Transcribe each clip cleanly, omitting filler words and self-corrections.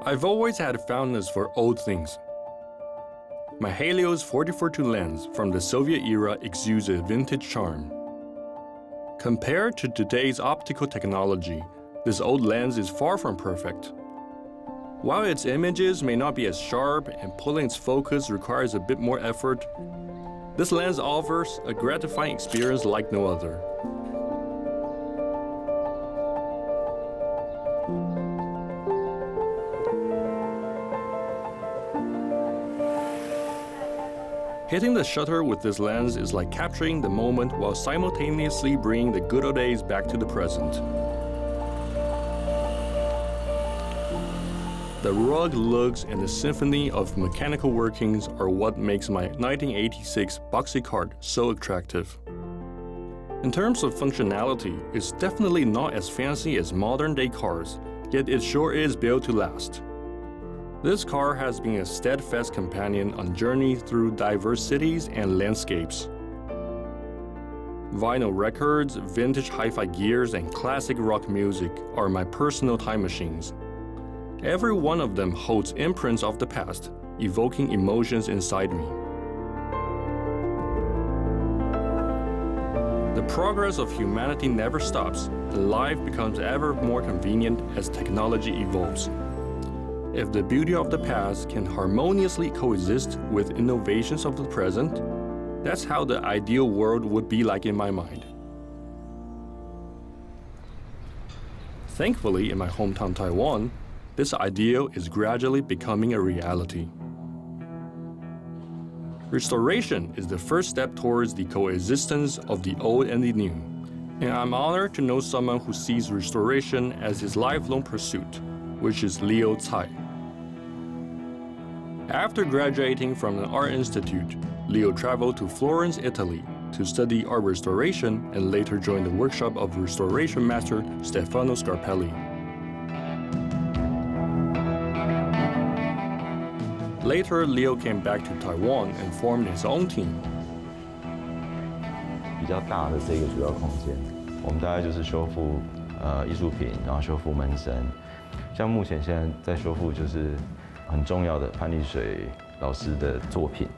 I've always had a fondness for old things. My Helios 40-42 lens from the Soviet era exudes a vintage charm. Compared to today's optical technology, this old lens is far from perfect. While its images may not be as sharp and pulling its focus requires a bit more effort, this lens offers a gratifying experience like no other. Hitting the shutter with this lens is like capturing the moment while simultaneously bringing the good old days back to the present. The rugged looks and the symphony of mechanical workings are what makes my 1986 boxy cart so attractive. In terms of functionality, it's definitely not as fancy as modern-day cars, yet it sure is built to last. This car has been a steadfast companion on journeys through diverse cities and landscapes. Vinyl records, vintage hi-fi gears, and classic rock music are my personal time machines. Every one of them holds imprints of the past, evoking emotions inside me. The progress of humanity never stops, and life becomes ever more convenient as technology evolves. If the beauty of the past can harmoniously coexist with innovations of the present, that's how the ideal world would be like in my mind. Thankfully, in my hometown Taiwan, this ideal is gradually becoming a reality. Restoration is the first step towards the coexistence of the old and the new, and I'm honored to know someone who sees restoration as his lifelong pursuit, which is Leo Tsai. After graduating from an art institute, Leo traveled to Florence, Italy to study art restoration and later joined the workshop of restoration master Stefano Scarpelli. Later, Leo came back to Taiwan and formed his own team. 比较大的这个主要空间，我们大概就是修复艺术品，然后修复门神。像目前现在在修复就是很重要的潘丽水老师的作品。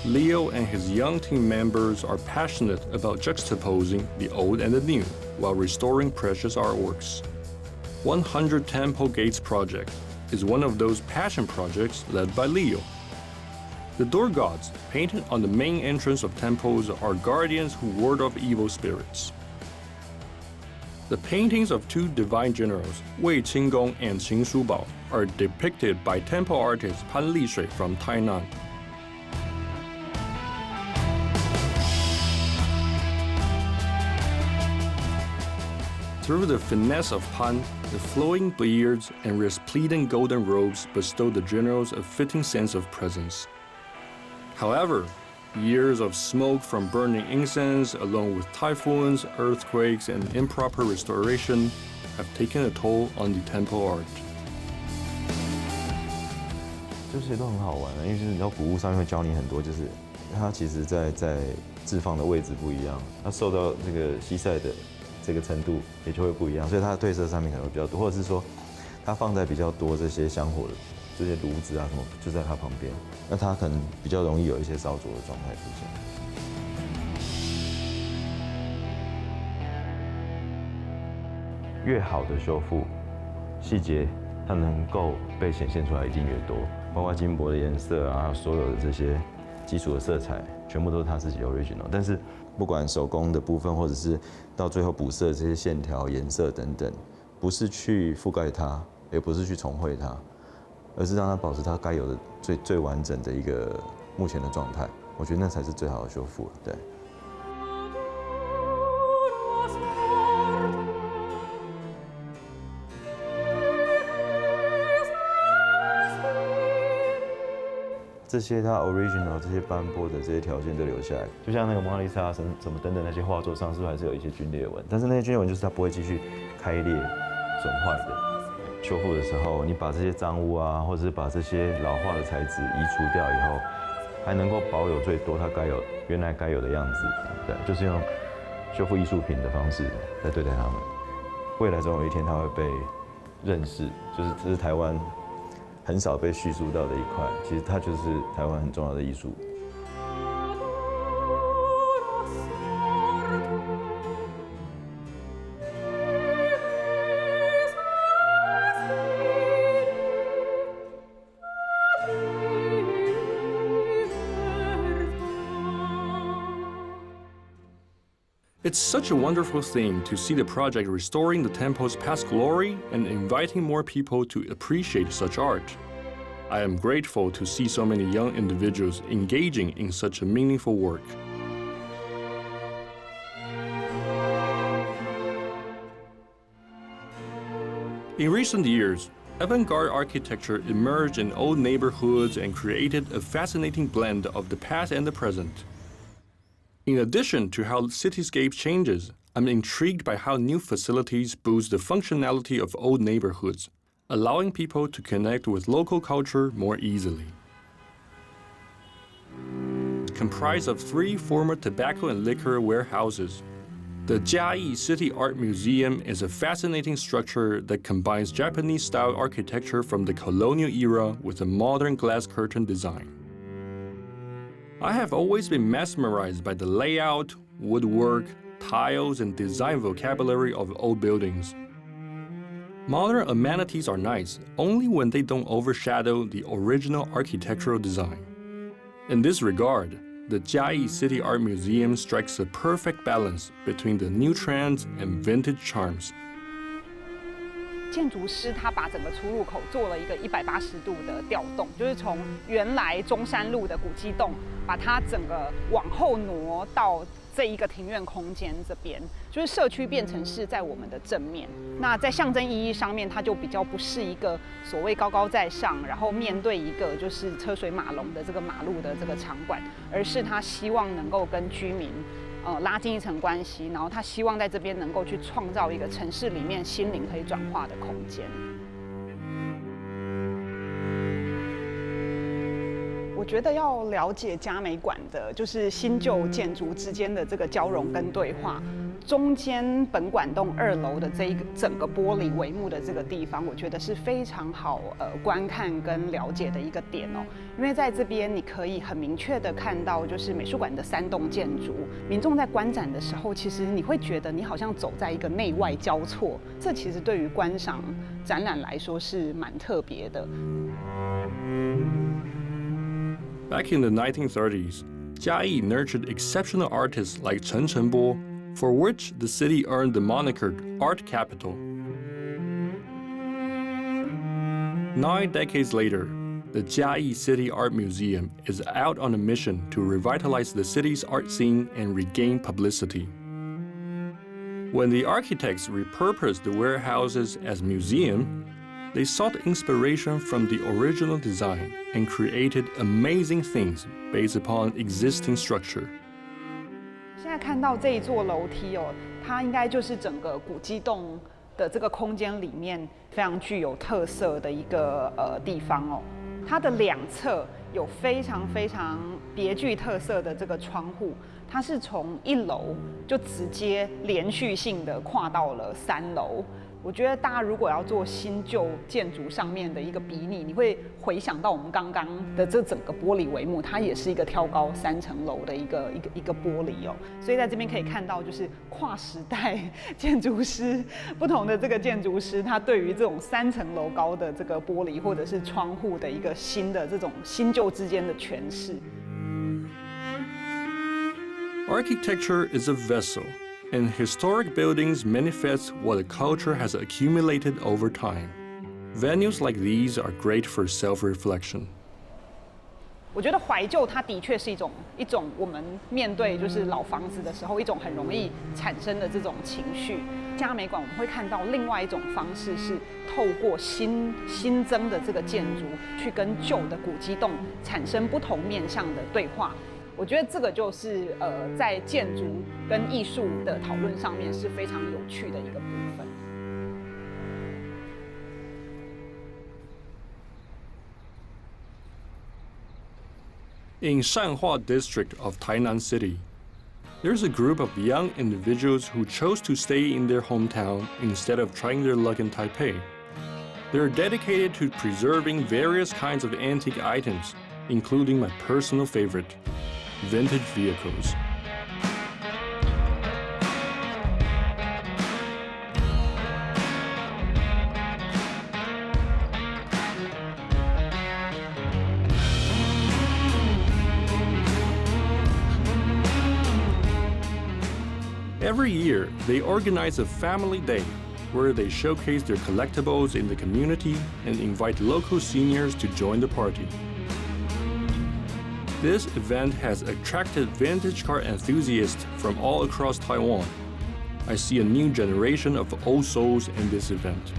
Leo and his young team members are passionate about juxtaposing the old and the new while restoring precious artworks. 100 Temple Gates project is one of those passion projects led by Leo. The door gods painted on the main entrance of temples are guardians who ward off evil spirits. The paintings of two divine generals, Wei Qinggong and Qin Shubao, are depicted by temple artist Pan Lishui from Tainan. Through the finesse of Pan, the flowing beards and resplendent golden robes bestow the generals a fitting sense of presence. However, years of smoke from burning incense, along with typhoons, earthquakes, and improper restoration, have taken a toll on the temple art. 这些都很好玩的，因为就是你知道古物上面会教你很多，就是它其实在置放的位置不一样，它受到这个西晒的这个程度也就会不一样，所以它的对色上面可能会比较多，或者是说它放在比较多这些香火的这些炉子啊什么，就在它旁边，那它可能比较容易有一些烧灼的状态出现。越好的修复细节，它能够被显现出来一定越多，包括金箔的颜色啊，所有的这些基础的色彩，全部都是他自己 original。但是不管手工的部分，或者是到最后补色这些线条、颜色等等，不是去覆盖它，也不是去重绘它，而是让它保持它该有的最完整的一个目前的状态。我觉得那才是最好的修复，对。这些它 original 这些斑驳的这些条件都留下来，就像那个蒙娜丽莎什么等等那些画作上，是不是还是有一些皲裂纹？但是那些皲裂纹就是它不会继续开裂、损坏的。修复的时候，你把这些脏污啊，或者是把这些老化的材质移除掉以后，还能够保有最多它原来该有的样子。对，就是用修复艺术品的方式来对待它们。未来总有一天它会被认识，就是这是台湾很少被叙述到的一块，其实它就是台湾很重要的艺术。It's such a wonderful thing to see the project restoring the temple's past glory and inviting more people to appreciate such art. I am grateful to see so many young individuals engaging in such a meaningful work. In recent years, avant-garde architecture emerged in old neighborhoods and created a fascinating blend of the past and the present. In addition to how cityscape changes, I'm intrigued by how new facilities boost the functionality of old neighborhoods, allowing people to connect with local culture more easily. Comprised of 3 former tobacco and liquor warehouses, the Chiayi City Art Museum is a fascinating structure that combines Japanese-style architecture from the colonial era with a modern glass curtain design. I have always been mesmerized by the layout, woodwork, tiles, and design vocabulary of old buildings. Modern amenities are nice only when they don't overshadow the original architectural design. In this regard, the Chiayi City Art Museum strikes a perfect balance between the new trends and vintage charms. 建筑师他把整个出入口做了一个180度的调动，就是从原来中山路的古迹洞，把它整个往后挪到这一个庭院空间这边，就是社区变成是在我们的正面。那在象征意义上面，它就比较不是一个所谓高高在上，然后面对一个就是车水马龙的这个马路的这个场馆，而是他希望能够跟居民拉近一层关系，然后他希望在这边能够去创造一个城市里面心灵可以转化的空间。我觉得要了解嘉美馆的，就是新旧建筑之间的这个交融跟对话。中间本馆洞2楼的这一个整个玻璃帷幕的这个地方，我觉得是非常好观看跟了解的一个点哦。因为在这边你可以很明确的看到，就是美术馆的3栋建筑，民众在观展的时候，其实你会觉得你好像走在一个内外交错，这其实对于观赏展览来说是蛮特别的。Back in the 1930s, Chiayi nurtured exceptional artists like Chen Chenbo, for which the city earned the moniker Art Capital. 9 decades later, the Chiayi City Art Museum is out on a mission to revitalize the city's art scene and regain publicity. When the architects repurposed the warehouses as museums, they sought inspiration from the original design and created amazing things based upon existing structure. 现在看到这一座楼梯哦，它应该就是整个古迹洞的这个空间里面非常具有特色的一个地方哦。它的2侧有非常非常别具特色的这个窗户，它是从1楼就直接连续性的跨到了3楼。我觉得大家如果要做新旧建筑上面的一个比拟，你会回想到我们刚刚的这整个玻璃帷幕，它也是一个挑高3层楼的一个玻璃哦。所以在这边可以看到，就是跨时代建筑师不同的这个建筑师，他对于这种3层楼高的这个玻璃或者是窗户的一个新的这种新旧之间的诠释。Architecture is a vessel, and historic buildings manifest what a culture has accumulated over time. Venues like these are great for self-reflection. 我觉得怀旧它的确是一种我们面对就是老房子的时候一种很容易产生的这种情绪。嘉美馆我们会看到另外一种方式是透过新增的这个建筑去跟旧的古迹洞产生不同面向的对话。我觉得这个就是在建筑跟艺术的讨论上面是非常有趣的一个部分。In Shanhua district of Tainan City, There's a group of young individuals who chose to stay in their hometown instead of trying their luck in Taipei. They're dedicated to preserving various kinds of antique items, including my personal favorite, vintage vehicles. Every year, they organize a family day where they showcase their collectibles in the community and invite local seniors to join the party. This event has attracted vintage car enthusiasts from all across Taiwan. I see a new generation of old souls in this event.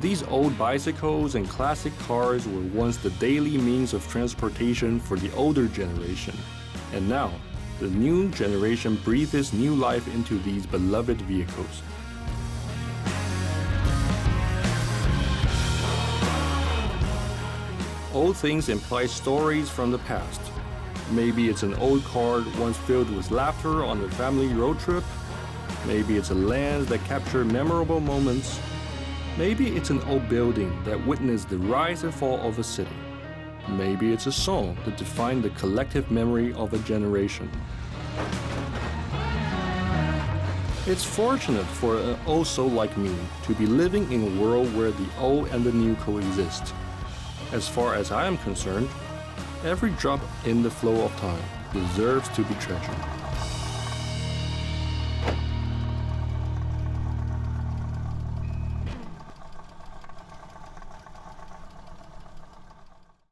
These old bicycles and classic cars were once the daily means of transportation for the older generation. And now, the new generation breathes new life into these beloved vehicles. Old things imply stories from the past. Maybe it's an old car once filled with laughter on a family road trip. Maybe it's a lens that captured memorable moments. Maybe it's an old building that witnessed the rise and fall of a city. Maybe it's a song that defined the collective memory of a generation. It's fortunate for an old soul like me to be living in a world where the old and the new coexist. As far as I am concerned, every drop in the flow of time deserves to be treasured.